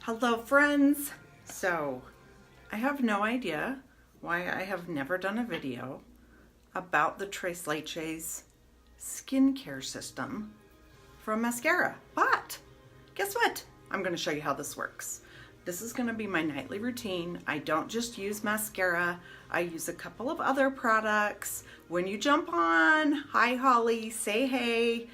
Hello friends! So, I have no idea why I have never done a video about the Leches Skincare system from Maskcara. But, guess what? I'm going to show you how this works. This is going to be my nightly routine. I don't just use Maskcara. I use a couple of other products. When you jump on, hi Holly, say hey.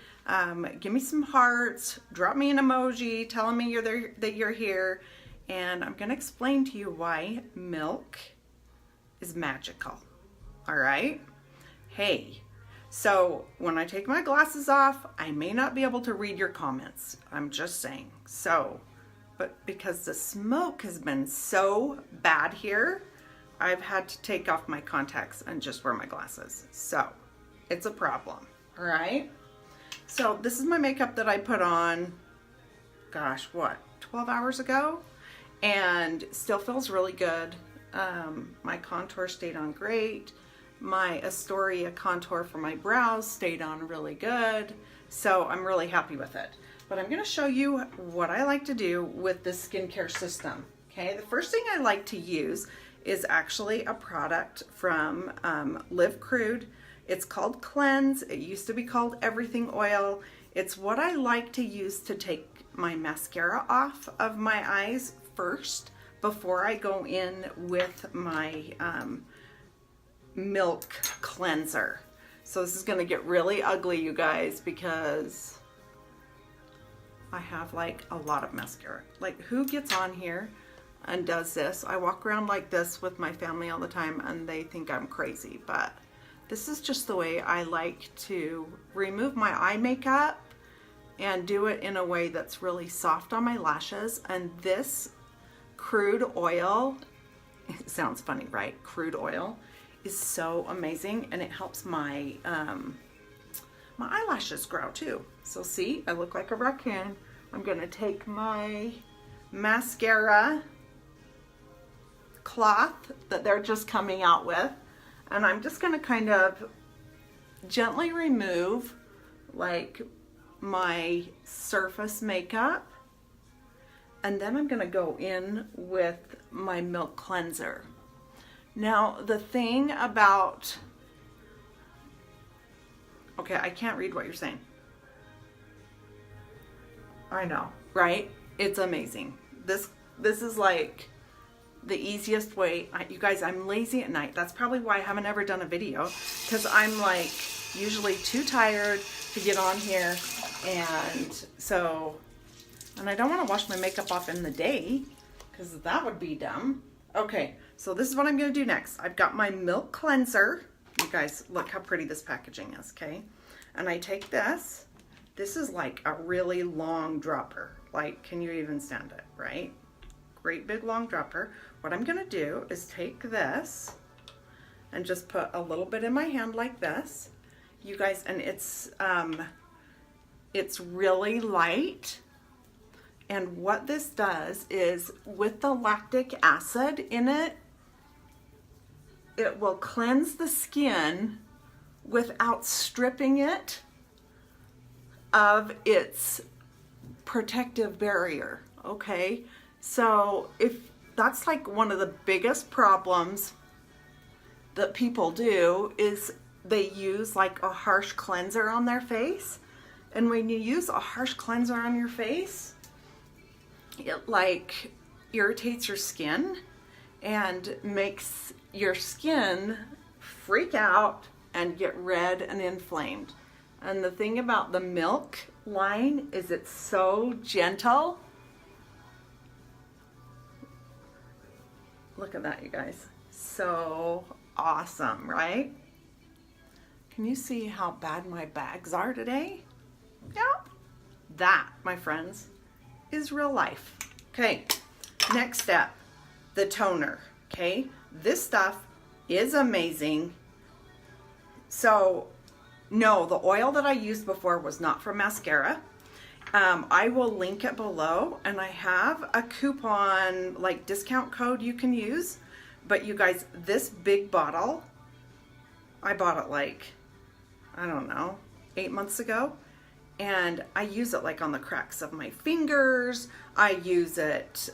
Give me some hearts, drop me an emoji telling me you're there, that you're here, and I'm going to explain to you why milk is magical. All right? Hey, so when I take my glasses off, I may not be able to read your comments. I'm just saying. So, but because the smoke has been so bad here, I've had to take off my contacts and just wear my glasses. So, it's a problem. All right? So this is my makeup that I put on, gosh, what, 12 hours ago? And still feels really good. My contour stayed on great. My Astoria contour for my brows stayed on really good. So I'm really happy with it. But I'm gonna show you what I like to do with this skincare system. Okay, the first thing I like to use is actually a product from Live Crude. It's called Cleanse. It used to be called Everything Oil. It's what I like to use to take my mascara off of my eyes first before I go in with my milk cleanser. So this is gonna get really ugly, you guys, because I have like a lot of mascara. Like, who gets on here and does this? I walk around like this with my family all the time and they think I'm crazy, but this is just the way I like to remove my eye makeup and do it in a way that's really soft on my lashes. And this crude oil, it sounds funny, right? Crude oil is so amazing, and it helps my my eyelashes grow too. So see, I look like a raccoon. I'm gonna take my mascara cloth that they're just coming out with, and I'm just going to kind of gently remove like my surface makeup, and then I'm going to go in with my milk cleanser. Now the thing about, okay, I can't read what you're saying. I know, right? It's amazing. This is like the easiest way. You guys, I'm lazy at night. That's probably why I haven't ever done a video, because I'm like usually too tired to get on here, and I don't want to wash my makeup off in the day because that would be dumb. Okay, so this is what I'm going to do next. I've got my milk cleanser. You guys, look how pretty this packaging is, okay? And I take this. This is like a really long dropper. Like, can you even stand it, right? Great big long dropper. What I'm gonna do is take this and just put a little bit in my hand like this, you guys, and it's really light. And what this does is, with the lactic acid in it, it will cleanse the skin without stripping it of its protective barrier, okay? So if that's like one of the biggest problems that people do, is they use like a harsh cleanser on their face. And when you use a harsh cleanser on your face, it like irritates your skin and makes your skin freak out and get red and inflamed. And the thing about the milk line is it's so gentle. Look at that, you guys. So awesome, right? Can you see how bad my bags are today? Yeah. That, my friends, is real life. Okay, next step, the toner, okay? This stuff is amazing. So, no, the oil that I used before was not from Maskcara. I will link it below, and I have a coupon, like discount code you can use. But you guys, this big bottle, I bought it like, I don't know, 8 months ago. And I use it like on the cracks of my fingers. I use it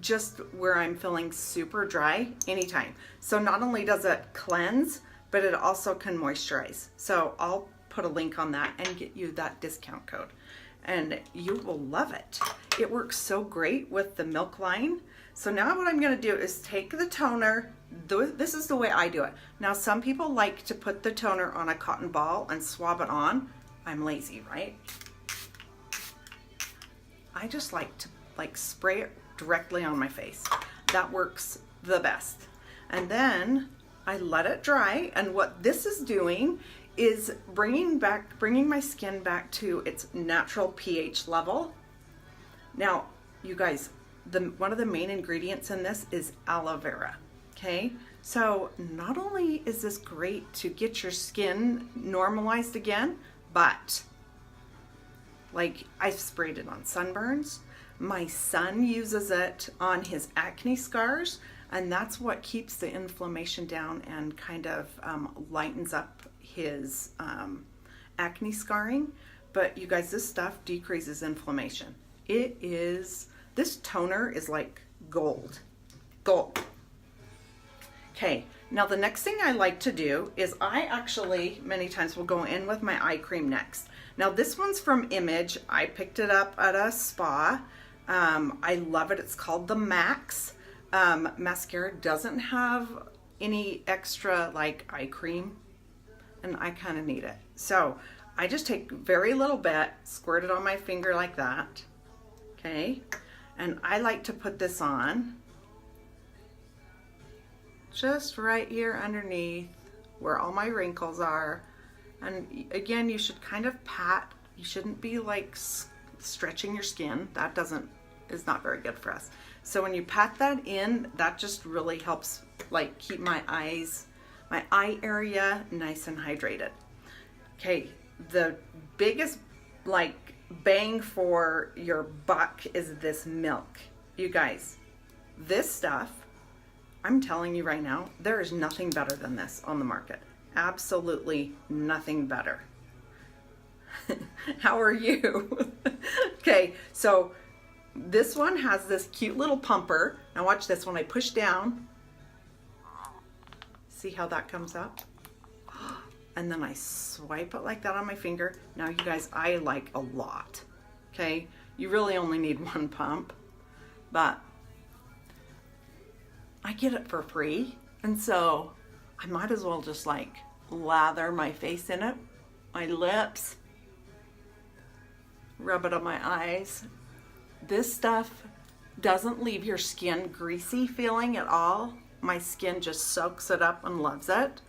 just where I'm feeling super dry anytime. So not only does it cleanse, but it also can moisturize. So I'll put a link on that and get you that discount code. And you will love it. It works so great with the milk line. So now what I'm gonna do is take the toner. This is the way I do it. Now some people like to put the toner on a cotton ball and swab it on. I'm lazy, right? I just like to spray it directly on my face. That works the best. And then I let it dry, and what this is doing is bringing my skin back to its natural pH level. Now, you guys, one of the main ingredients in this is aloe vera, okay? So not only is this great to get your skin normalized again, but like I've sprayed it on sunburns. My son uses it on his acne scars, and that's what keeps the inflammation down and kind of lightens up his acne scarring. But you guys, this stuff decreases inflammation. This toner is like gold. Okay, now the next thing I like to do is I actually many times will go in with my eye cream next. Now this one's from Image. I picked it up at a spa. I love it. It's called the Max. Mascara doesn't have any extra like eye cream, and I kind of need it. So I just take very little bit, squirt it on my finger like that. Okay, and I like to put this on just right here underneath where all my wrinkles are. And again, you should kind of pat. You shouldn't be like stretching your skin. That is not very good for us. So when you pat that in, that just really helps like keep my eye area nice and hydrated. Okay, the biggest like bang for your buck is this milk. You guys, this stuff, I'm telling you right now, there is nothing better than this on the market. Absolutely nothing better. How are you? Okay, so this one has this cute little pumper. Now watch this. When I push down, see how that comes up? And then I swipe it like that on my finger. Now you guys, I like a lot. Okay, you really only need one pump, but I get it for free, and so I might as well just like lather my face in it, my lips, rub it on my eyes. This stuff doesn't leave your skin greasy feeling at all. My skin just soaks it up and loves it.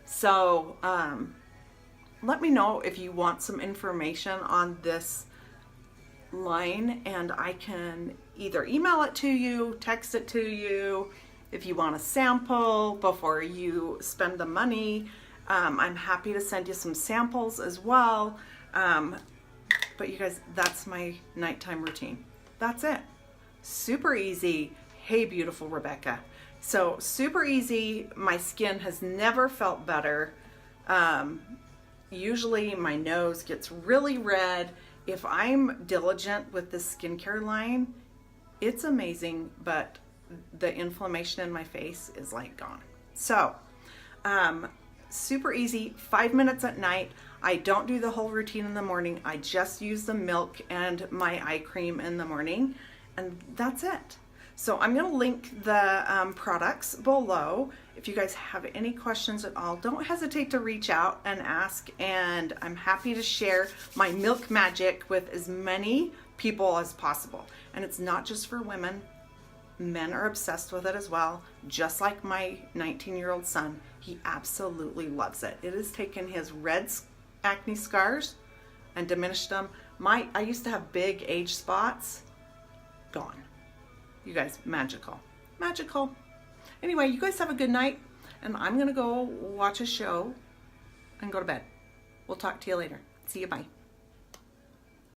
So let me know if you want some information on this line, and I can either email it to you, text it to you. If you want a sample before you spend the money, I'm happy to send you some samples as well. But you guys, that's my nighttime routine. That's it. Super easy. Hey, beautiful Rebecca. So super easy. My skin has never felt better. Usually my nose gets really red. If I'm diligent with this skincare line, it's amazing, but the inflammation in my face is like gone. So super easy. 5 minutes at night. I don't do the whole routine in the morning. I just use the milk and my eye cream in the morning, and that's it. So I'm going to link the products below. If you guys have any questions at all, don't hesitate to reach out and ask, and I'm happy to share my milk magic with as many people as possible. And it's not just for women. Men are obsessed with it as well, just like my 19-year-old son. He absolutely loves it. It has taken his red acne scars and diminished them. I used to have big age spots. Gone. You guys, magical. Magical. Anyway, you guys have a good night, and I'm going to go watch a show and go to bed. We'll talk to you later. See you. Bye.